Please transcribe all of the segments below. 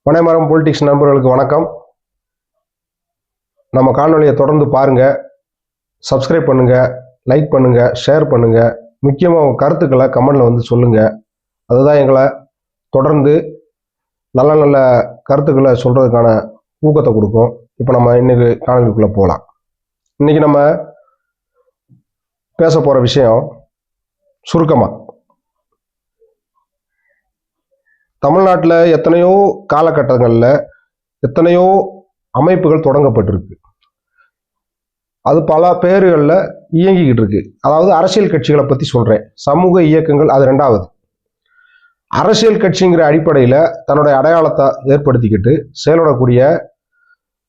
பனைமரம் பொலிட்டிக்ஸ் நண்பர்களுக்கு வணக்கம். நம்ம காணொலியை தொடர்ந்து பாருங்க, சப்ஸ்கிரைப் பண்ணுங்க, லைக் பண்ணுங்க, ஷேர் பண்ணுங்க. முக்கியமாக உங்கள் கருத்துக்களை கமெண்ட்ல வந்து சொல்லுங்க. அதுதான் எங்களை தொடர்ந்து நல்ல நல்ல கருத்துக்களை சொல்றதுக்கான ஊக்கத்தை கொடுக்கும். இப்போ நம்ம இன்னைக்கு காணொலிக்குள்ள போகலாம். இன்னைக்கு நம்ம பேச போற விஷயம் சுருக்கமா, தமிழ்நாட்டில் எத்தனையோ காலகட்டங்களில் எத்தனையோ அமைப்புகள் தொடங்கப்பட்டிருக்கு. அது பல பேர்களில் இயங்கிக்கிட்டு இருக்கு. அதாவது அரசியல் கட்சிகளை பற்றி சொல்கிறேன். சமூக இயக்கங்கள் அது ரெண்டாவது. அரசியல் கட்சிங்கிற அடிப்படையில் தன்னுடைய அடையாளத்தை ஏற்படுத்திக்கிட்டு செயல்படக்கூடிய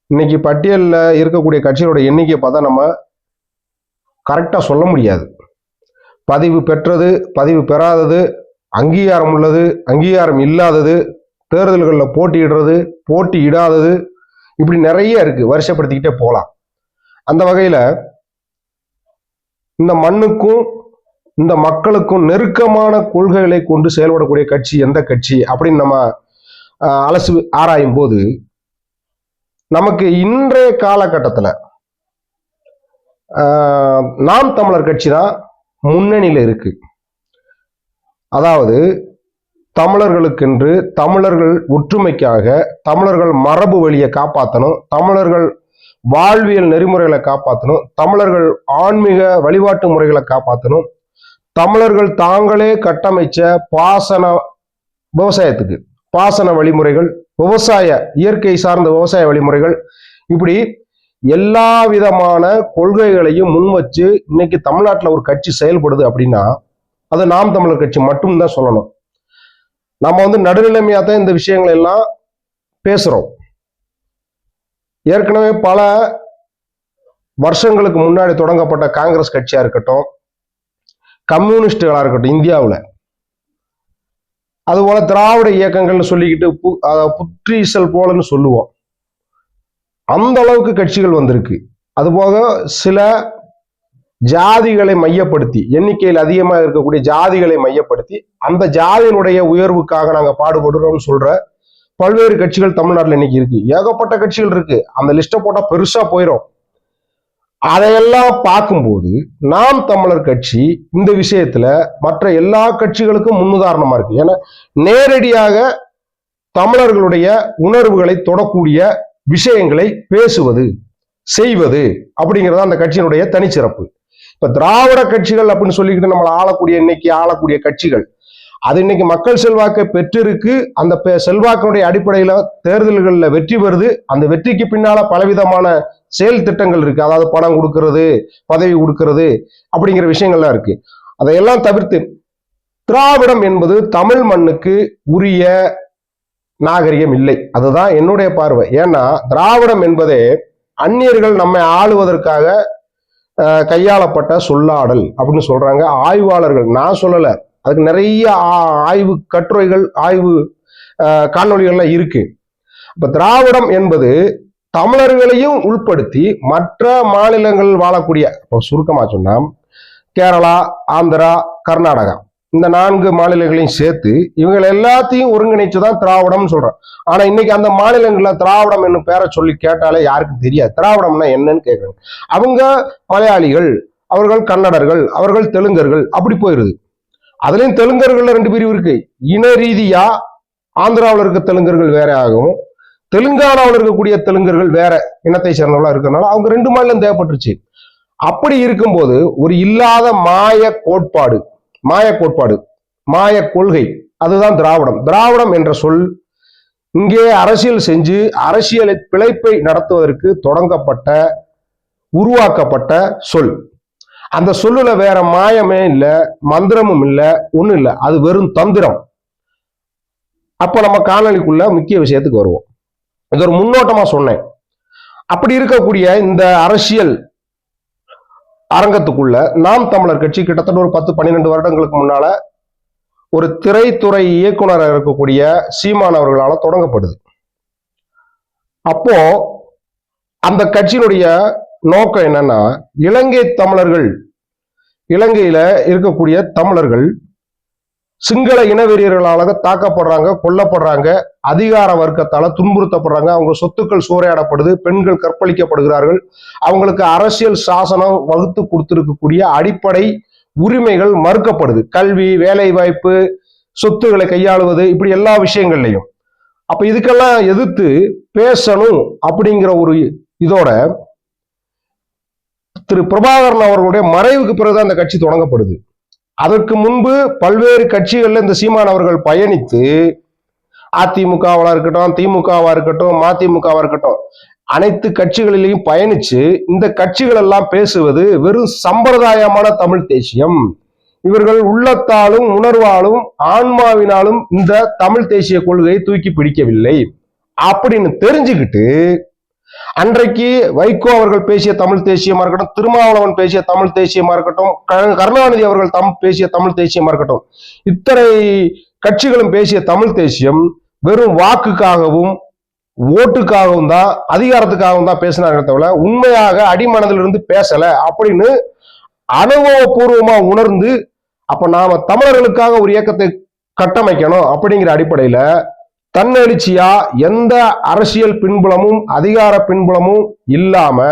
இன்னைக்கு பட்டியலில் இருக்கக்கூடிய கட்சிகளோட எண்ணிக்கையை பார்த்தா நம்ம கரெக்டாக சொல்ல முடியாது. பதிவு பெற்றது, பதிவு பெறாதது, அங்கீகாரம் உள்ளது, அங்கீகாரம் இல்லாதது, தேர்தல்களில் போட்டியிடுறது, போட்டியிடாதது, இப்படி நிறைய இருக்கு. வரிசைப்படுத்திக்கிட்டே போகலாம். அந்த வகையில் இந்த மண்ணுக்கும் இந்த மக்களுக்கும் நெருக்கமான கொள்கைகளை கொண்டு செயல்படக்கூடிய கட்சி எந்த கட்சி அப்படின்னு நம்ம அலசி ஆராயும் போது நமக்கு இன்றைய காலகட்டத்தில் நாம் தமிழர் கட்சி தான் முன்னணியில் இருக்கு. அதாவது தமிழர்களுக்கென்று, தமிழர்கள் ஒற்றுமைக்காக, தமிழர்கள் மரபு வழியை காப்பாற்றணும், தமிழர்கள் வாழ்வியல் நெறிமுறைகளை காப்பாற்றணும், தமிழர்கள் ஆன்மீக வழிபாட்டு முறைகளை காப்பாற்றணும், தமிழர்கள் தாங்களே கட்டமைச்ச பாசன விவசாயத்துக்கு பாசன வழிமுறைகள், இயற்கை சார்ந்த விவசாய வழிமுறைகள், இப்படி எல்லா விதமான கொள்கைகளையும் முன் வச்சு இன்னைக்கு தமிழ்நாட்டில் ஒரு கட்சி செயல்படுது அப்படின்னா அது நாம் தமிழர் கட்சி மட்டும்தான் சொல்லணும். நம்ம வந்து நடுநிலைமையா தான் இந்த விஷயங்கள் எல்லாம் பேசுறோம். ஏற்கனவே பல வருஷங்களுக்கு முன்னாடி தொடங்கப்பட்ட காங்கிரஸ் கட்சியா இருக்கட்டும், கம்யூனிஸ்டுகளா இருக்கட்டும் இந்தியாவில், அதுபோல திராவிட இயக்கங்கள்னு சொல்லிக்கிட்டு புற்றீசல் போலன்னு சொல்லுவோம். அந்த அளவுக்கு கட்சிகள் வந்திருக்கு. அதுபோக சில ஜாதிகளை மையப்படுத்தி, எண்ணிக்கையில் அதிகமாக இருக்கக்கூடிய ஜாதிகளை மையப்படுத்தி அந்த ஜாதியினுடைய உயர்வுக்காக நாங்க பாடுபடுறோம்னு சொல்ற பல்வேறு கட்சிகள் தமிழ்நாட்டில் இன்னைக்கு இருக்கு. ஏகப்பட்ட கட்சிகள் இருக்கு. அந்த லிஸ்ட்டை போட்டா பெருசா போயிடும். அதையெல்லாம் பார்க்கும்போது நாம் தமிழர் கட்சி இந்த விஷயத்துல மற்ற எல்லா கட்சிகளுக்கும் முன்னுதாரணமா இருக்கு. ஏன்னா நேரடியாக தமிழர்களுடைய உணர்வுகளை தொடக்கூடிய விஷயங்களை பேசுவது, செய்வது அப்படிங்கிறது அந்த கட்சியினுடைய தனிச்சிறப்பு. இப்ப திராவிட கட்சிகள் அப்படின்னு சொல்லிக்கிட்டு நம்மளை ஆளக்கூடிய கட்சிகள் அது இன்னைக்கு மக்கள் செல்வாக்கை பெற்றிருக்கு. அந்த செல்வாக்கினுடைய அடிப்படையில தேர்தல்களில் வெற்றி பெறுது. அந்த வெற்றிக்கு பின்னால பலவிதமான செயல் திட்டங்கள் இருக்கு. அதாவது பணம் கொடுக்கறது, பதவி கொடுக்கறது, அப்படிங்கிற விஷயங்கள்லாம் இருக்கு. அதையெல்லாம் தவிர்த்து திராவிடம் என்பது தமிழ் மண்ணுக்கு உரிய நாகரிகம் இல்லை. அதுதான் என்னுடைய பார்வை. ஏன்னா திராவிடம் என்பதே அந்நியர்கள் நம்மை ஆளுவதற்காக கையாளப்பட்ட சொல்லாடல் அப்படின்னு சொல்றாங்க ஆய்வாளர்கள். நான் சொல்லல, அதுக்கு நிறைய ஆய்வு கட்டுரைகள், ஆய்வு காணொளிகள்லாம் இருக்கு. இப்ப திராவிடம் என்பது தமிழர்களையும் உள்படுத்தி மற்ற மாநிலங்களில் வாழக்கூடிய, இப்போ சுருக்கமா சொன்னா கேரளா, ஆந்திரா, கர்நாடகா, இந்த 4 மாநிலங்களையும் சேர்த்து இவங்க எல்லாத்தையும் ஒருங்கிணைச்சுதான் திராவிடம்னு சொல்றேன். ஆனா இன்னைக்கு அந்த மாநிலங்கள்ல திராவிடம் என்னும் பேரை சொல்லி கேட்டாலே யாருக்கும் தெரியாது திராவிடம்னா என்னன்னு கேட்கறாங்க. அவங்க மலையாளிகள், அவர்கள் கன்னடர்கள், அவர்கள் தெலுங்கர்கள், அப்படி போயிருது. அதுலயும் தெலுங்கர்கள் 2 பிரிவு இருக்கு. இன ரீதியா ஆந்திராவில் இருக்க தெலுங்கர்கள் வேற ஆகும், தெலுங்கானாவில் இருக்கக்கூடிய தெலுங்கர்கள் வேற இனத்தை சேர்ந்தவர்களா இருக்கிறதுனால அவங்க 2 மாநிலம் தேவைப்பட்டுருச்சு. அப்படி இருக்கும்போது ஒரு இல்லாத மாய கோட்பாடு, மாய கொள்கை, அதுதான் திராவிடம். திராவிடம் என்ற சொல் இங்கே அரசியல் செஞ்சு அரசியலை பிழைப்பை நடத்துவதற்கு உருவாக்கப்பட்ட சொல். அந்த சொல்லுல வேற மாயமே இல்லை, மந்திரமும் இல்லை, ஒண்ணும் இல்லை. அது வெறும் தந்திரம். அப்ப நம்ம காணொலிக்குள்ள முக்கிய விஷயத்துக்கு வருவோம். இது ஒரு முன்னோட்டமா சொன்னேன். அப்படி இருக்கக்கூடிய இந்த அரசியல் அரங்கத்துக்குள்ள நாம் தமிழர் கட்சி கிட்டத்தட்ட ஒரு 10-12 வருடங்களுக்கு முன்னால ஒரு திரைத்துறை இயக்குனராக இருக்கக்கூடிய சீமான் அவர்களால் தொடங்கப்படுது. அப்போ அந்த கட்சியினுடைய நோக்கம் என்னன்னா, இலங்கையில இருக்கக்கூடிய தமிழர்கள் சிங்கள இனவெறியர்களால தாக்கப்படுறாங்க, கொல்லப்படுறாங்க, அதிகார வர்க்கத்தால துன்புறுத்தப்படுறாங்க, அவங்க சொத்துக்கள் சூறையாடப்படுது, பெண்கள் கற்பழிக்கப்படுகிறார்கள், அவங்களுக்கு அரசியல் சாசனம் வகுத்து கொடுத்திருக்கக்கூடிய அடிப்படை உரிமைகள் மறுக்கப்படுது, கல்வி, வேலை வாய்ப்பு, சொத்துக்களை கையாளுவது, இப்படி எல்லா விஷயங்கள்லையும். அப்ப இதுக்கெல்லாம் எதிர்த்து பேசணும் அப்படிங்கிற ஒரு இதோட திரு பிரபாகரன் அவர்களுடைய மறைவுக்கு பிறகுதான் இந்த கட்சி தொடங்கப்படுது. அதற்கு முன்பு பல்வேறு கட்சிகள்ல இந்த சீமான் அவர்கள் பயணித்து, அதிமுகவா இருக்கட்டும், திமுகவா இருக்கட்டும், மதிமுகவா இருக்கட்டும், அனைத்து கட்சிகளிலையும் பயணிச்சு இந்த கட்சிகள் எல்லாம் பேசுவது வெறும் சம்பிரதாயமான தமிழ் தேசியம், இவர்கள் உள்ளத்தாலும் உணர்வாலும் ஆன்மாவினாலும் இந்த தமிழ் தேசிய கொள்கையை தூக்கி பிடிக்கவில்லை அப்படின்னு தெரிஞ்சுக்கிட்டு, அன்றைக்கு வைகோ அவர்கள் பேசிய தமிழ் தேசியமா இருக்கட்டும், திருமாவளவன் பேசிய தமிழ் தேசியமா இருக்கட்டும், கருணாநிதி அவர்கள் பேசிய தமிழ் தேசியமா இருக்கட்டும், இத்தனை கட்சிகளும் பேசிய தமிழ் தேசியம் வெறும் வாக்குக்காகவும் ஓட்டுக்காகவும் தான், அதிகாரத்துக்காகவும் தான் பேசினார்கள் தவிர உண்மையாக அடிமனதிலிருந்து பேசல அப்படின்னு அனுபவபூர்வமா உணர்ந்து, அப்ப நாம தமிழர்களுக்காக ஒரு இயக்கத்தை கட்டமைக்கணும் அப்படிங்கிற அடிப்படையில தன்னெழுச்சியா எந்த அரசியல் பின்புலமும் அதிகார பின்புலமும் இல்லாம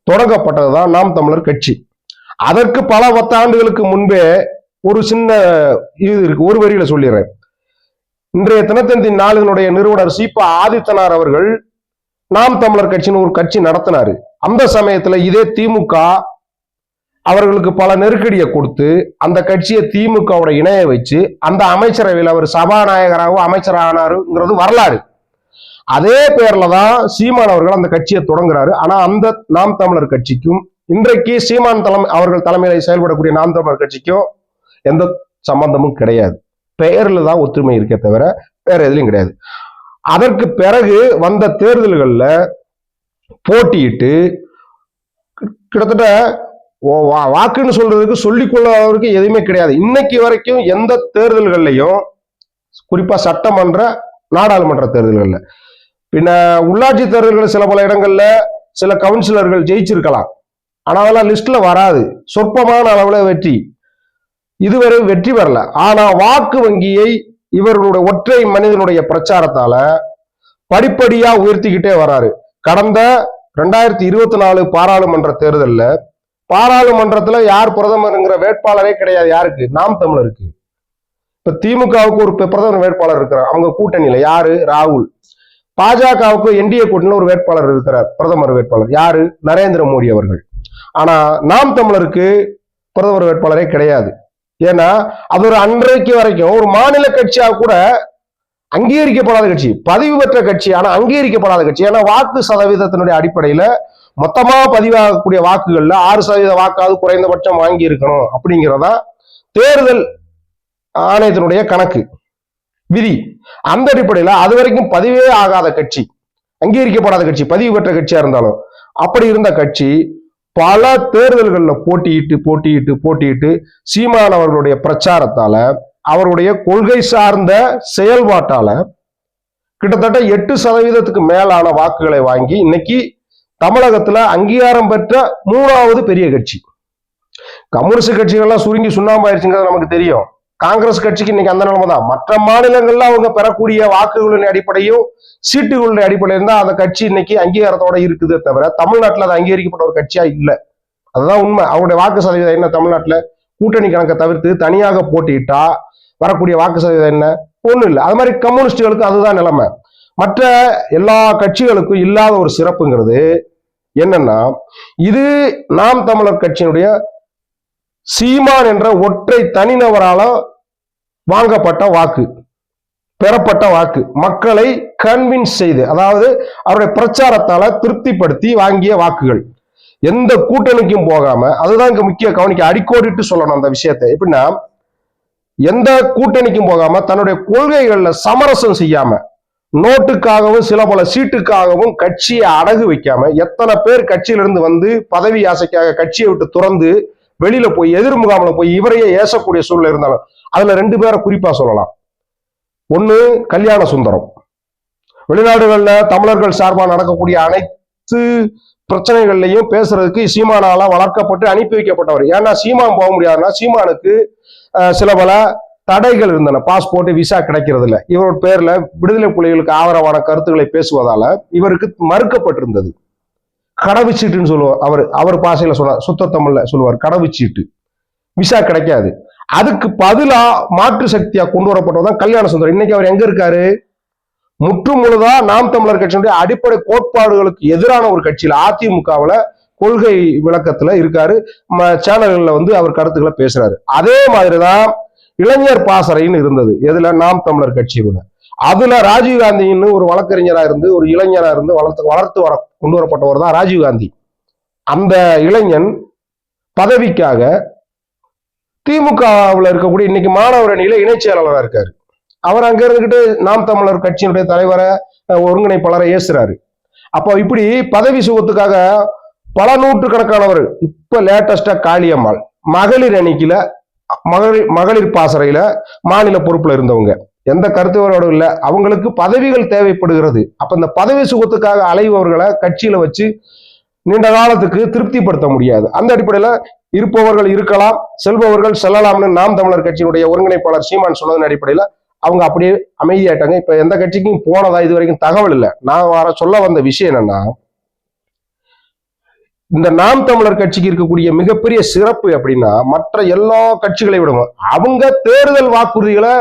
தொடங்கப்பட்டதுதான் நாம் தமிழர் கட்சி. அதற்கு பல 10 ஆண்டுகளுக்கு முன்பே ஒரு சின்ன இது இருக்கு, ஒரு வரியில சொல்லிடுறேன். இன்றைய தினத்தந்தி நாளினுடைய நிறுவனர் சீபா ஆதித்தனார் அவர்கள் நாம் தமிழர் கட்சின்னு ஒரு கட்சி நடத்தினாரு. அந்த சமயத்துல இதே திமுக அவர்களுக்கு பல நெருக்கடியை கொடுத்து அந்த கட்சியை திமுகவோட இணைய வச்சு அந்த அமைச்சரவையில் அவர் சபாநாயகராகவும் அமைச்சரானாருங்கிறது வரலாறு. அதே பேர்ல தான் சீமான் அவர்கள் அந்த கட்சியை தொடங்குறாரு. ஆனா அந்த நாம் தமிழர் கட்சிக்கும் இன்றைக்கு சீமான் அவர்கள் தலைமையில செயல்படக்கூடிய நாம் தமிழர் கட்சிக்கும் எந்த சம்பந்தமும் கிடையாது. பெயர்ல தான் ஒற்றுமை இருக்கே தவிர வேற எதுலையும் கிடையாது. அதற்கு பிறகு வந்த தேர்தல்கள்ல போட்டியிட்டு கிட்டத்தட்ட வாக்குன்னு சொல்றதுக்கு சொல்லிக்கொள்ளவருக்கு எதுவுமே கிடையாது. இன்னைக்கு வரைக்கும் எந்த தேர்தல்கள்லையும், குறிப்பா சட்டமன்ற நாடாளுமன்ற தேர்தல்கள்ல, பின்ன உள்ளாட்சி தேர்தல்கள் சில பல இடங்கள்ல சில கவுன்சிலர்கள் ஜெயிச்சிருக்கலாம், ஆனா அதெல்லாம் லிஸ்ட்ல வராது, சொற்பமான அளவுல வெற்றி, இதுவரை வெற்றி பெறல. ஆனா வாக்கு வங்கியை இவர்களுடைய ஒற்றை மனிதனுடைய பிரச்சாரத்தால படிப்படியா உயர்த்திக்கிட்டே வராரு. கடந்த 2024 பாராளுமன்ற தேர்தல்ல பாராளுமன்றத்துல யார் பிரதமருங்கிற வேட்பாளரே கிடையாது. யாருக்கு? நாம் தமிழருக்கு. இப்ப திமுகவுக்கு ஒரு பிரதமர் வேட்பாளர் இருக்கிறார், அவங்க கூட்டணியில. யாரு? ராகுல். பாஜகவுக்கு என்டிஏ கூட்டணியில ஒரு வேட்பாளர் இருக்கிறார், பிரதமர் வேட்பாளர். யாரு? நரேந்திர மோடி அவர்கள். ஆனா நாம் தமிழருக்கு பிரதமர் வேட்பாளரே கிடையாது. ஏன்னா அது ஒரு அன்றைக்கு வரைக்கும் ஒரு மாநில கட்சியா கூட அங்கீகரிக்கப்படாத கட்சி, பதிவு பெற்ற கட்சி, ஆனா அங்கீகரிக்கப்படாத கட்சி. ஏன்னா வாக்கு சதவீதத்தினுடைய அடிப்படையில மொத்தமா பதிவாகக்கூடிய வாக்குகள்ல 6% வாக்காவது குறைந்தபட்சம் வாங்கி இருக்கணும் அப்படிங்கிறதா தேர்தல் ஆணையத்தினுடைய கணக்கு விதி. அந்த அடிப்படையில அது வரைக்கும் பதிவே ஆகாத கட்சி, அங்கீகரிக்கப்படாத கட்சி, பதிவு பெற்ற கட்சியா இருந்தாலும், அப்படி இருந்த கட்சி பல தேர்தல்கள்ல போட்டியிட்டு சீமான் அவர்களுடைய பிரச்சாரத்தால, அவருடைய கொள்கை சார்ந்த செயல்பாட்டால கிட்டத்தட்ட 8% மேலான வாக்குகளை வாங்கி இன்னைக்கு தமிழகத்துல அங்கீகாரம் பெற்ற 3வது பெரிய கட்சி. கம்யூனிஸ்ட் கட்சிகள்லாம் சுருங்கி சுண்ணாம்பாயிருச்சுங்கிறது நமக்கு தெரியும். காங்கிரஸ் கட்சிக்கு இன்னைக்கு அந்த நிலைமை தான். மற்ற மாநிலங்கள்ல அவங்க பெறக்கூடிய வாக்குகளின் அடிப்படையும் சீட்டுகளின் அடிப்படையில் தான் அந்த கட்சி இன்னைக்கு அங்கீகாரத்தோட இருக்குதே தவிர தமிழ்நாட்டில் அது அங்கீகரிக்கப்பட்ட ஒரு கட்சியா இல்லை. அதுதான் உண்மை. அவருடைய வாக்கு சதவீதம் என்ன? தமிழ்நாட்டில் கூட்டணி கணக்கை தவிர்த்து தனியாக போட்டியிட்டா வரக்கூடிய வாக்கு சதவீதம் என்ன? ஒண்ணும் இல்லை. அது மாதிரி கம்யூனிஸ்டுகளுக்கு அதுதான் நிலைமை. மற்ற எல்லா கட்சிகளுக்கும் இல்லாத ஒரு சிறப்புங்கிறது என்னன்னா, இது நாம் தமிழர் கட்சியினுடைய சீமான் என்ற ஒற்றை தனிநபரால வாங்கப்பட்ட வாக்கு, பெறப்பட்ட வாக்கு, மக்களை கன்வின்ஸ் செய்து, அதாவது அவருடைய பிரச்சாரத்தால திருப்திப்படுத்தி வாங்கிய வாக்குகள். எந்த கூட்டணிக்கும் போகாம, அதுதான் இங்க முக்கிய கவனிக்க, அடிக்கோடிட்டு சொல்லணும் அந்த விஷயத்தை. எப்படின்னா, எந்த கூட்டணிக்கும் போகாம தன்னுடைய கொள்கைகள்ல சமரசம் செய்யாம, நோட்டுக்காகவும் சில பல சீட்டுக்காகவும் கட்சியை அடகு வைக்காம, எத்தனை பேர் கட்சியிலிருந்து வந்து பதவி ஆசைக்காக கட்சியை விட்டு துறந்து வெளியில போய் எதிர் முகாமில போய் இவரையே ஏசக்கூடிய சூழ்நிலை இருந்தாலும், அதுல 2 பேரை குறிப்பா சொல்லலாம். ஒண்ணு கல்யாண சுந்தரம். வெளிநாடுகள்ல தமிழர்கள் சார்பாக நடக்கக்கூடிய அனைத்து பிரச்சனைகள்லையும் பேசுறதுக்கு சீமானால வளர்க்கப்பட்டு அனுப்பி வைக்கப்பட்டவர். ஏன்னா சீமான் போக முடியாதுன்னா, சீமானுக்கு சில பல தடைகள் இருந்தன. பாஸ்போர்ட், விசா கிடைக்கிறது இல்லை. இவரோட பேர்ல விடுதலை புலிகளுக்கு ஆதரவான கருத்துக்களை பேசுவதால இவருக்கு மறுக்கப்பட்டிருந்தது. கடவுச்சீட்டுன்னு சொல்லுவார். அவர் பாஷையில சொன்னார், சுத்த தமிழ்ல சொல்லுவார் கடவுச்சீட்டு. விசா கிடைக்காது. அதுக்கு பதிலா மாற்று சக்தியா கொண்டு வரப்பட்டதான் கல்யாண சுந்தரம். இன்னைக்கு அவர் எங்க இருக்காரு? முற்று முழுதா நாம் தமிழர் கட்சியினுடைய அடிப்படை கோட்பாடுகளுக்கு எதிரான ஒரு கட்சியில அதிமுகவுல கொள்கை விளக்கத்துல இருக்காரு. சேனல்கள்ல அவர் கருத்துக்களை பேசுறாரு. அதே மாதிரிதான் இளைஞர் பாசறைன்னு இருந்தது. எதுல? நாம் தமிழர் கட்சியில. அதுல ராஜீவ்காந்தின்னு ஒரு வழக்கறிஞரா இருந்து ஒரு இளைஞரா இருந்து வளர்த்து கொண்டு வரப்பட்டவர் தான் ராஜீவ்காந்தி. அந்த இளைஞன் பதவிக்காக திமுகவில் இருக்கக்கூடிய இன்னைக்கு மாணவர் அணியில இணைச் செயலாளராக இருக்காரு. அவர் அங்க இருந்துகிட்டு நாம் தமிழர் கட்சியினுடைய தலைவரை, ஒருங்கிணைப்பாளரை ஏசுறாரு. அப்போ இப்படி பதவி சுகத்துக்காக பல நூற்றுக்கணக்கானவர். இப்ப லேட்டஸ்டா காளியம்மாள் மகளிர் அணிக்குல மகளிர் பாசறையில மாநில பொறுப்புல இருந்தவங்க, எந்த கருத்து வேறுபாடும் இல்லை. அவங்களுக்கு பதவிகள் தேவைப்படுகிறது. அப்ப இந்த பதவி சுகத்துக்காக அலைவர்களை கட்சியில வச்சு நீண்ட காலத்துக்கு திருப்திப்படுத்த முடியாது. அந்த அடிப்படையில இருப்பவர்கள் இருக்கலாம், செல்பவர்கள் செல்லலாம்னு நாம் தமிழர் கட்சியினுடைய ஒருங்கிணைப்பாளர் சீமான் சொன்னதன் அடிப்படையில அவங்க அப்படியே அமைதியாயிட்டாங்க. இப்ப எந்த கட்சிக்கும் போனதா இது வரைக்கும் தகவல் இல்லை. நான் சொல்ல வந்த விஷயம் என்னன்னா, இந்த நாம் தமிழர் கட்சிக்கு இருக்கக்கூடிய மிகப்பெரிய சிறப்பு அப்படின்னா, மற்ற எல்லா கட்சிகளை விடவும் அவங்க தேர்தல் வாக்குறுதிகளை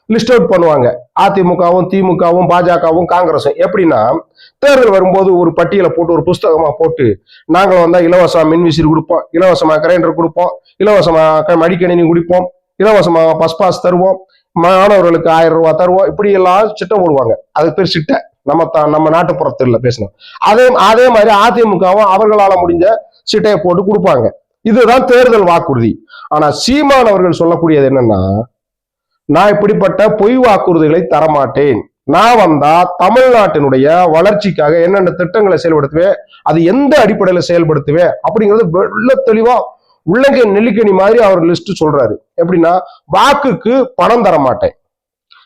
லிஸ்ட் அவுட் பண்ணுவாங்க. அதிமுகவும் திமுகவும் பாஜகவும் காங்கிரஸும் எப்படின்னா, தேர்தல் வரும்போது ஒரு பட்டியலை போட்டு ஒரு புஸ்தகமா போட்டு, நாங்கள் வந்தா இலவச மின்விசிறி கொடுப்போம், இலவசமா கிரைண்டர் கொடுப்போம், இலவசமா மடிக்கணினி குடிப்போம், இலவசமா பஸ் பாஸ் தருவோம், மாணவர்களுக்கு 1000 ரூபாய் தருவோம், இப்படி எல்லாம் சிட்டம் போடுவாங்க. அது பேர் சிட்டை. நம்ம நாட்டுப்புறத்தில் பேசணும். அதே மாதிரி அதிமுகவும் அவர்களால முடிஞ்ச சிட்டையை போட்டு கொடுப்பாங்க. இதுதான் தேர்தல் வாக்குறுதி. ஆனா சீமான் அவர்கள் சொல்லக்கூடியது என்னன்னா, நான் இப்படிப்பட்ட பொய் வாக்குறுதிகளை தரமாட்டேன். நான் வந்தா தமிழ்நாட்டினுடைய வளர்ச்சிக்காக என்னென்ன திட்டங்களை செயல்படுத்துவேன், அது எந்த அடிப்படையில செயல்படுத்துவேன் அப்படிங்கிறது வெள்ள தெளிவா உள்ளங்கை நெல்லிக்கனி மாதிரி அவர் லிஸ்ட் சொல்றாரு. எப்படின்னா, வாக்குக்கு பணம் தர மாட்டேன்,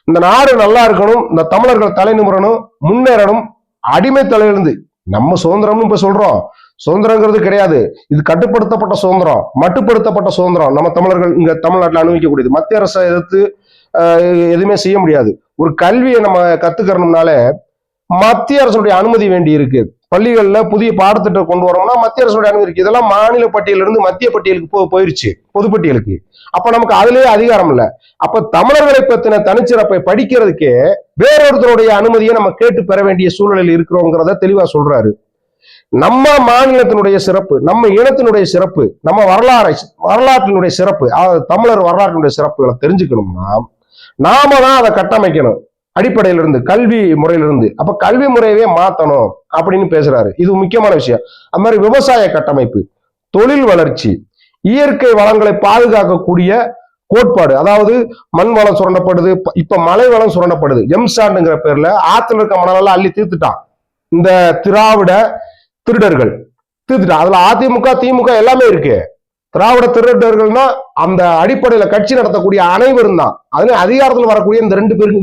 இந்த நாடு நல்லா இருக்கணும், இந்த தமிழர்கள் தலை நிமிரணும், முன்னேறணும், அடிமை தலையிலிருந்து நம்ம சுதந்திரம்னு இப்ப சொல்றோம். சுதந்திரங்கிறது கிடையாது. இது கட்டுப்படுத்தப்பட்ட சுதந்திரம், மட்டுப்படுத்தப்பட்ட சுதந்திரம். நம்ம தமிழர்கள் இங்க தமிழ்நாட்டில் அனுபவிக்கக்கூடியது. மத்திய அரசை எதிர்த்து எதுவுமே செய்ய முடியாது. ஒரு கல்வியை நம்ம கத்துக்கறணும்னாலே மத்திய அரசுடைய அனுமதி வேண்டி இருக்கு. பள்ளிகள்ல புதிய பாடத்திட்டம் கொண்டு வரோம்னா மத்திய அரசுடைய அனுமதி இருக்கு. இதெல்லாம் மாநில பட்டியலிருந்து மத்திய பட்டியலுக்கு போயிருச்சு, பொதுப்பட்டியலுக்கு. அப்ப நமக்கு அதுலயே அதிகாரம் இல்லை. அப்ப தமிழர்களை பத்தின தனிச்சிறப்பை படிக்கிறதுக்கே வேறொருத்தருடைய அனுமதியை நம்ம கேட்டு பெற வேண்டிய சூழ்நிலையில் இருக்கிறோங்கிறத தெளிவா சொல்றாரு. நம்ம மாநிலத்தினுடைய சிறப்பு, நம்ம இனத்தினுடைய சிறப்பு, நம்ம வரலாற்றினுடைய சிறப்பு, தமிழர் வரலாற்றினுடைய சிறப்புகளை தெரிஞ்சுக்கணும்னா நாம தான் அதை கட்டமைக்கணும் அடிப்படையிலிருந்து, கல்வி முறையிலிருந்து. அப்ப கல்வி முறையவே மாத்தணும் அப்படின்னு பேசுறாரு. இது முக்கியமான விஷயம். அது மாதிரி விவசாய கட்டமைப்பு, தொழில் வளர்ச்சி, இயற்கை வளங்களை பாதுகாக்கக்கூடிய கோட்பாடு. அதாவது மண் வளம் சுரண்டப்படுது, இப்ப மலை வளம் சுரண்டப்படுது. எம்சாண்டுங்கிற பேர்ல ஆத்துல இருக்க மணலெல்லாம் அள்ளி தீர்த்துட்டான் இந்த திராவிட திருடர்கள், தீர்த்துட்டான். அதுல அதிமுக திமுக எல்லாமே இருக்கு. திராவிட திருடர்கள்னா அந்த அடிப்படையில கட்சி நடத்தக்கூடிய அனைவரும் தான். அதுல அதிகாரத்தில் வரக்கூடிய இந்த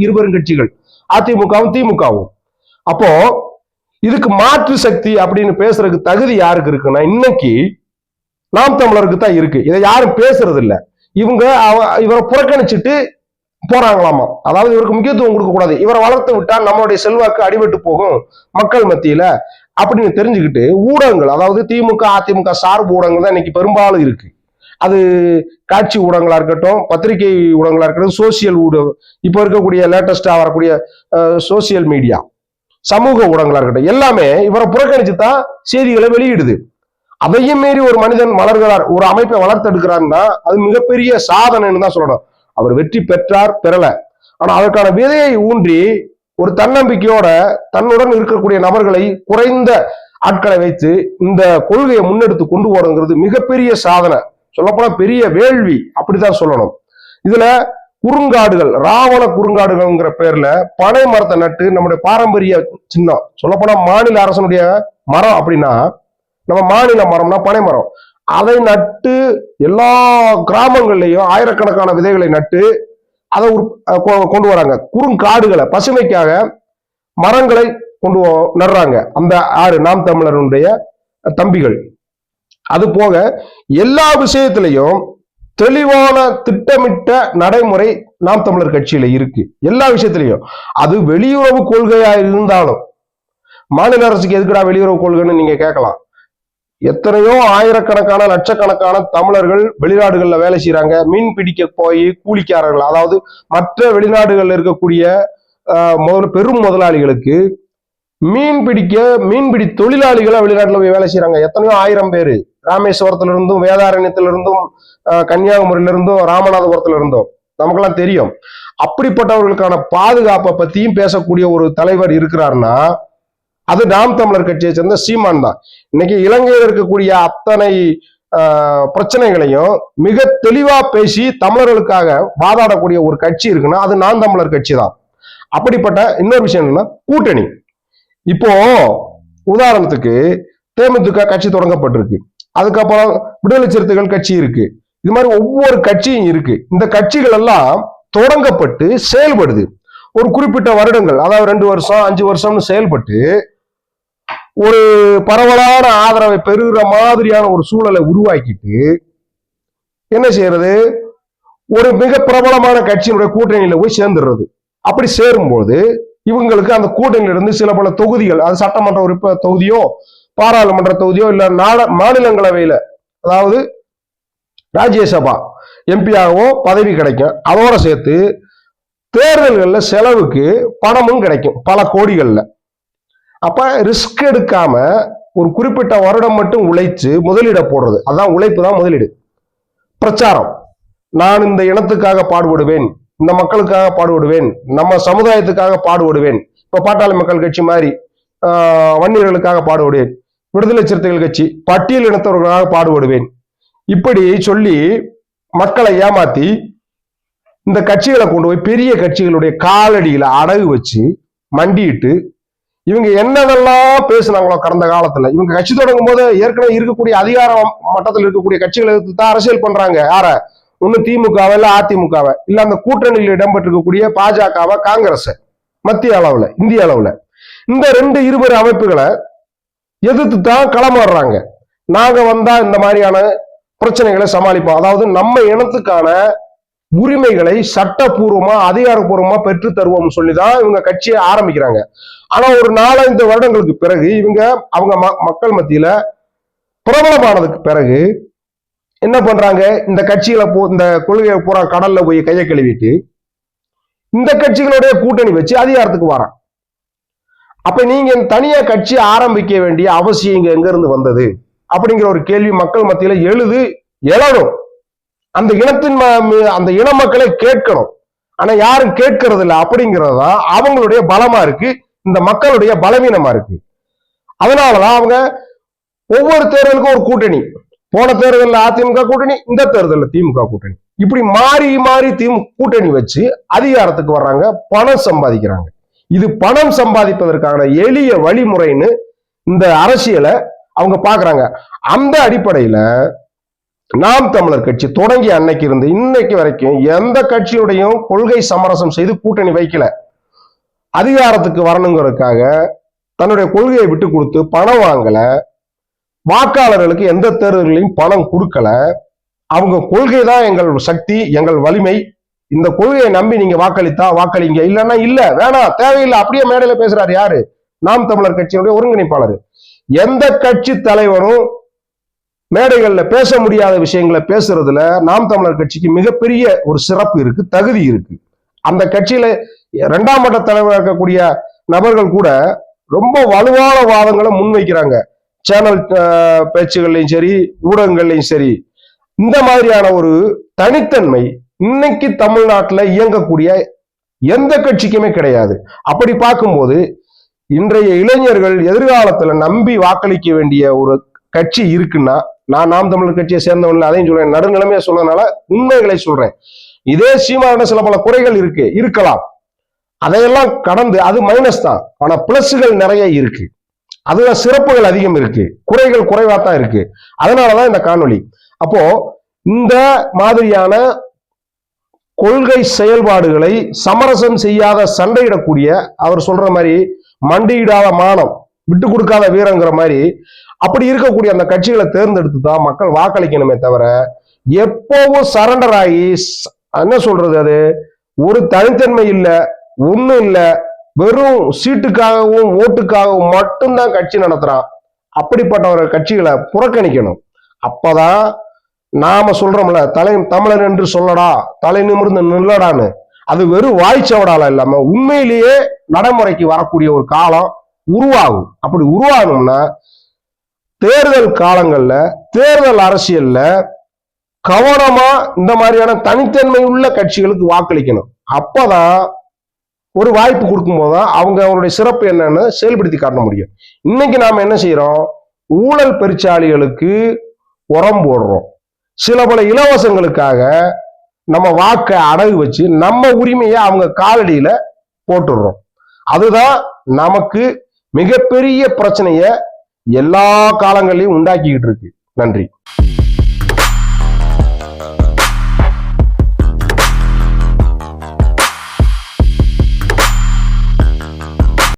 இருபெரும் கட்சிகள் அதிமுகவும் திமுகவும். அப்போ இதுக்கு மாற்று சக்தி அப்படின்னு பேசுறதுக்கு தகுதி யாருக்கு இருக்குன்னா, இன்னைக்கு நாம் தமிழருக்கு தான் இருக்கு. இதை யாரும் பேசுறது இல்லை. இவரை புறக்கணிச்சுட்டு போறாங்களாமா. அதாவது இவருக்கு முக்கியத்துவம் கொடுக்க கூடாது, இவரை வளர்த்து விட்டா நம்மளுடைய செல்வாக்கு அடிபட்டு போகும் மக்கள் மத்தியில அப்படின்னு தெரிஞ்சுக்கிட்டு ஊடகங்கள், அதாவது திமுக அதிமுக சார்பு ஊடகங்கள் தான் இன்னைக்கு பெரும்பாலும் இருக்கு. அது காட்சி ஊடகங்களா இருக்கட்டும், பத்திரிகை ஊடகங்களா இருக்கட்டும், சோசியல் ஊடகம், இப்ப இருக்கக்கூடிய லேட்டஸ்டா வரக்கூடிய சோசியல் மீடியா, சமூக ஊடகங்களா இருக்கட்டும், எல்லாமே இவரை புறக்கணிச்சு தான் செய்திகளை வெளியிடுது. அதையும் மீறி ஒரு மனிதன் வளர்கிறார், ஒரு அமைப்பை வளர்த்தெடுக்கிறார்னா அது மிகப்பெரிய சாதனைன்னு தான் சொல்லணும். அவர் வெற்றி பெற்றார், பெறல. ஆனா அதற்கான விதையை ஊன்றி ஒரு தன்னம்பிக்கையோட தன்னுடன் இருக்கக்கூடிய நபர்களை, குறைந்த ஆட்களை வைத்து இந்த கொள்கையை முன்னெடுத்து கொண்டு போறதுங்கிறது மிகப்பெரிய சாதனை. சொல்லப்போனா பெரிய வேள்வி அப்படித்தான் சொல்லணும். இதுல குறுங்காடுகள், ராவண குறுங்காடுகள்ங்கிற பேர்ல பனை மரத்தை நட்டு நம்முடைய பாரம்பரிய சின்னம், சொல்லப்போனா மாநில அரசனுடைய மரம் அப்படின்னா நம்ம மாநில மரம்னா பனை மரம், அதை நட்டு எல்லா கிராமங்கள்லயும் ஆயிரக்கணக்கான விதைகளை நட்டு அதை கொண்டு வராங்க. குறுங்காடுகளை பசுமைக்காக மரங்களை கொண்டு நடுறாங்க அந்த நாம் தமிழருடைய தம்பிகள். அது போக எல்லா விஷயத்திலையும் தெளிவான திட்டமிட்ட நடைமுறை நாம் தமிழர் கட்சியில இருக்கு எல்லா விஷயத்திலையும். அது வெளியுறவு கொள்கையா இருந்தாலும், மாநில அரசுக்கு எதுக்குடா வெளியுறவு கொள்கைன்னு நீங்க கேட்கலாம். எத்தனையோ ஆயிரக்கணக்கான லட்சக்கணக்கான தமிழர்கள் வெளிநாடுகள்ல வேலை செய்யறாங்க. மீன் பிடிக்க போய் கூலிக்காரர்கள், அதாவது மற்ற வெளிநாடுகள்ல இருக்கக்கூடிய பெரும் முதலாளிகளுக்கு மீன்பிடி தொழிலாளிகளா வெளிநாட்டுல போய் வேலை செய்யறாங்க. எத்தனையோ ஆயிரம் பேரு ராமேஸ்வரத்துல இருந்தும், வேதாரண்யத்திலிருந்தும், கன்னியாகுமரியில இருந்தும், ராமநாதபுரத்துல இருந்தும் நமக்கெல்லாம் தெரியும். அப்படிப்பட்டவர்களுக்கான பாதுகாப்பை பத்தியும் பேசக்கூடிய ஒரு தலைவர் இருக்கிறாருன்னா அது நாம் தமிழர் கட்சியை சேர்ந்த சீமான் தான். இன்னைக்கு இலங்கையில் இருக்கக்கூடிய அத்தனை பிரச்சனைகளையும் மிக தெளிவா பேசி தமிழர்களுக்காக வாதாடக்கூடிய ஒரு கட்சி இருக்குன்னா அது நாம் தமிழர் கட்சி தான். அப்படிப்பட்ட இன்னொரு விஷயம் என்னன்னா கூட்டணி. இப்போ உதாரணத்துக்கு தேமுதிக கட்சி தொடங்கப்பட்டிருக்கு, அதுக்கப்புறம் விடுதலை சிறுத்தைகள் கட்சி இருக்கு, இது மாதிரி ஒவ்வொரு கட்சியும் இருக்கு. இந்த கட்சிகள் எல்லாம் தொடங்கப்பட்டு செயல்படுது. ஒரு குறிப்பிட்ட வருடங்கள், அதாவது 2 வருஷம் 5 வருஷம்னு செயல்பட்டு ஒரு பரவலான ஆதரவை பெறுகிற மாதிரியான ஒரு சூழலை உருவாக்கிட்டு என்ன செய்யறது, ஒரு மிக பிரபலமான கட்சியினுடைய கூட்டணியில போய் சேர்ந்துடுறது. அப்படி சேரும்போது இவங்களுக்கு அந்த கூட்டணியிலிருந்து சில பல தொகுதிகள், அது சட்டமன்ற உறுப்பினர் தொகுதியோ பாராளுமன்ற தொகுதியோ இல்ல மாநிலங்களவையில, அதாவது ராஜ்யசபா எம்பியாகவோ பதவி கிடைக்கும். அதோட சேர்த்து தேர்தல்கள்ல செலவுக்கு பணமும் கிடைக்கும் பல கோடிகள்ல. அப்ப ரிஸ்க் எடுக்காம ஒரு குறிப்பிட்ட வருடம் மட்டும் உழைச்சு முதலீட போடுறது, அதான் உழைப்பு தான் முதலீடு. பிரச்சாரம், நான் இந்த இனத்துக்காக பாடுபடுவேன், இந்த மக்களுக்காக பாடுபடுவேன், நம்ம சமுதாயத்துக்காக பாடுபடுவேன். இப்ப பாட்டாளி மக்கள் கட்சி மாதிரி வன்னியர்களுக்காக பாடுபடுவேன், விடுதலை சிறுத்தைகள் கட்சி பட்டியல் இனத்தவர்களுக்காக பாடுபடுவேன், இப்படி சொல்லி மக்களை ஏமாத்தி இந்த கட்சிகளை கொண்டு போய் பெரிய கட்சிகளுடைய காலடியில அடகு வச்சு மண்டிட்டு இவங்க என்னதெல்லாம் பேசுனாங்களோ கடந்த காலத்துல, இவங்க கட்சி தொடங்கும் போது ஏற்கனவே இருக்கக்கூடிய அதிகார மட்டத்தில் இருக்கக்கூடிய கட்சிகளை தான் அரசியல் பண்றாங்க. யார? ஒண்ணு திமுகவை, இல்ல அதிமுகவை, இல்ல அந்த கூட்டணியில் இடம்பெற்றிருக்கக்கூடிய பாஜகவை, காங்கிரஸ் மத்திய அளவுல, இந்திய அளவுல இந்த 2 அமைப்புகளை எதிர்த்து தான் களமாடுறாங்க. நாங்க வந்தா இந்த மாதிரியான பிரச்சனைகளை சமாளிப்போம், அதாவது நம்ம இனத்துக்கான உரிமைகளை சட்டப்பூர்வமா அதிகாரப்பூர்வமா பெற்று தருவோம் சொல்லிதான் இவங்க கட்சியை ஆரம்பிக்கிறாங்க. ஆனா ஒரு 4-5 வருடங்களுக்கு பிறகு அவங்க மக்கள் மத்தியில பிரபலமானதுக்கு பிறகு என்ன பண்றாங்க, இந்த கட்சிகளை இந்த கொள்கையை பூரா கடல்ல போய் கையை கழுவிட்டு இந்த கட்சிகளுடைய கூட்டணி வச்சு அதிகாரத்துக்கு வரான். அப்ப நீங்க தனியா கட்சி ஆரம்பிக்க வேண்டிய அவசியம் இங்க எங்க இருந்து வந்தது அப்படிங்கிற ஒரு கேள்வி மக்கள் மத்தியில எழணும். அந்த இன மக்களை கேட்கணும். ஆனா யாரும் கேட்கறது இல்லை. அப்படிங்கிறதுதான் அவங்களுடைய பலமா இருக்கு, இந்த மக்களுடைய பலவீனமா இருக்கு. அதனாலதான் அவங்க ஒவ்வொரு தேர்தலுக்கும் ஒரு கூட்டணி, போன தேர்தலில் அதிமுக கூட்டணி, இந்த தேர்தலில் திமுக கூட்டணி, இப்படி மாறி மாறி கூட்டணி வச்சு அதிகாரத்துக்கு வர்றாங்க, பணம் சம்பாதிக்கிறாங்க. இது பணம் சம்பாதிப்பதற்கான எளிய வழிமுறைன்னு இந்த அரசியலை அவங்க பாக்குறாங்க. அந்த அடிப்படையில நாம் தமிழர் கட்சி தொடங்கி அன்னைக்கு இருந்து இன்னைக்கு வரைக்கும் எந்த கட்சியுடையும் கொள்கை சமரசம் செய்து கூட்டணி வைக்கல. அதிகாரத்துக்கு வரணுங்கிறதுக்காக தன்னுடைய கொள்கையை விட்டு கொடுத்து பணம் வாங்கல, வாக்காளர்களுக்கு எந்த தேர்தல்களையும் பணம் கொடுக்கல. அவங்க கொள்கை தான் எங்கள் சக்தி, எங்கள் வலிமை, இந்த கொள்கையை நம்பி நீங்க வாக்களித்தா வாக்களிங்க, இல்லைன்னா இல்ல, வேணாம், தேவையில்லை, அப்படியே மேடையில பேசுறாரு யாரு? நாம் தமிழர் கட்சியினுடைய ஒருங்கிணைப்பாளர். எந்த கட்சி தலைவரும் மேடைகள்ல பேச முடியாத விஷயங்களை பேசுறதுல நாம் தமிழர் கட்சிக்கு மிகப்பெரிய ஒரு சிறப்பு இருக்கு, தகுதி இருக்கு. அந்த கட்சியில 2ஆம் மட்ட தலைவராக இருக்கக்கூடிய நபர்கள் கூட ரொம்ப வலுவான வாதங்களை முன்வைக்கிறாங்க. சேனல் பேச்சுகள்லையும் சரி, ஊடகங்கள்லையும் சரி. இந்த மாதிரியான ஒரு தனித்தன்மை இன்னைக்கு தமிழ்நாட்டில் இயங்கக்கூடிய எந்த கட்சிக்குமே கிடையாது. அப்படி பார்க்கும்போது இன்றைய இளைஞர்கள் எதிர்காலத்துல நம்பி வாக்களிக்க வேண்டிய ஒரு கட்சி இருக்குன்னா, நான் நாம் தமிழர் கட்சியை சேர்ந்தவன்ல அதையும் சொல்றேன், நடுநிலைமையா சொல்றதுனால உண்மைகளை சொல்றேன். இதே சீமான சில பல குறைகள் இருக்கலாம், அதையெல்லாம் கடந்து அது மைனஸ் தான், ஆனா பிளஸ்கள் நிறைய இருக்கு, அதுல சிறப்புகள் அதிகம் இருக்கு, குறைகள் குறைவாத்தான் இருக்கு. அதனாலதான் இந்த காணொளி. அப்போ இந்த மாதிரியான கொள்கை செயல்பாடுகளை சமரசம் செய்யாத, சண்டையிடக்கூடிய, அவர் சொல்ற மாதிரி மண்டியிடாத மானம், விட்டு கொடுக்காத வீரங்கிற மாதிரி அப்படி இருக்கக்கூடிய அந்த கட்சிகளை தேர்ந்தெடுத்து தான் மக்கள் வாக்களிக்கணுமே தவிர எப்பவும் சரண்டர் ஆகி என்ன சொல்றது, அது ஒரு தனித்தன்மை இல்ல, ஒண்ணும் இல்ல, வெறும் சீட்டுக்காகவும் ஓட்டுக்காகவும் மட்டும்தான் கட்சி நடத்துறான். அப்படிப்பட்ட ஒரு கட்சிகளை புறக்கணிக்கணும். அப்பதான் நாம சொல்றோம்ல, தமிழர் என்று சொல்லடா, தலை நிமிர்ந்து நில்லடான்னு, அது வெறும் வாய்ச்சவடால இல்லாம உண்மையிலேயே நடைமுறைக்கு வரக்கூடிய ஒரு காலம் உருவாகும். அப்படி உருவாகணும்னா தேர்தல் காலங்கள்ல, தேர்தல் அரசியல்ல கவனமா இந்த மாதிரியான தனித்தன்மை உள்ள கட்சிகளுக்கு வாக்களிக்கணும். அப்பதான் ஒரு வாய்ப்பு கொடுக்கும் போதுதான் அவங்களுடைய சிறப்பு என்னன்னு செயல்படுத்தி காட்ட முடியும். இன்னைக்கு நாம என்ன செய்யறோம், ஊழல் பெருச்சாளிகளுக்கு உரம் போடுறோம். சில பல இலவசங்களுக்காக நம்ம வாக்கை அடகு வச்சு நம்ம உரிமையை அவங்க காலடியில போட்டுடுறோம். அதுதான் நமக்கு மிகப்பெரிய பிரச்சனைய எல்லா காலங்களையும் உண்டாக்கிக்கிட்டு இருக்கு. நன்றி.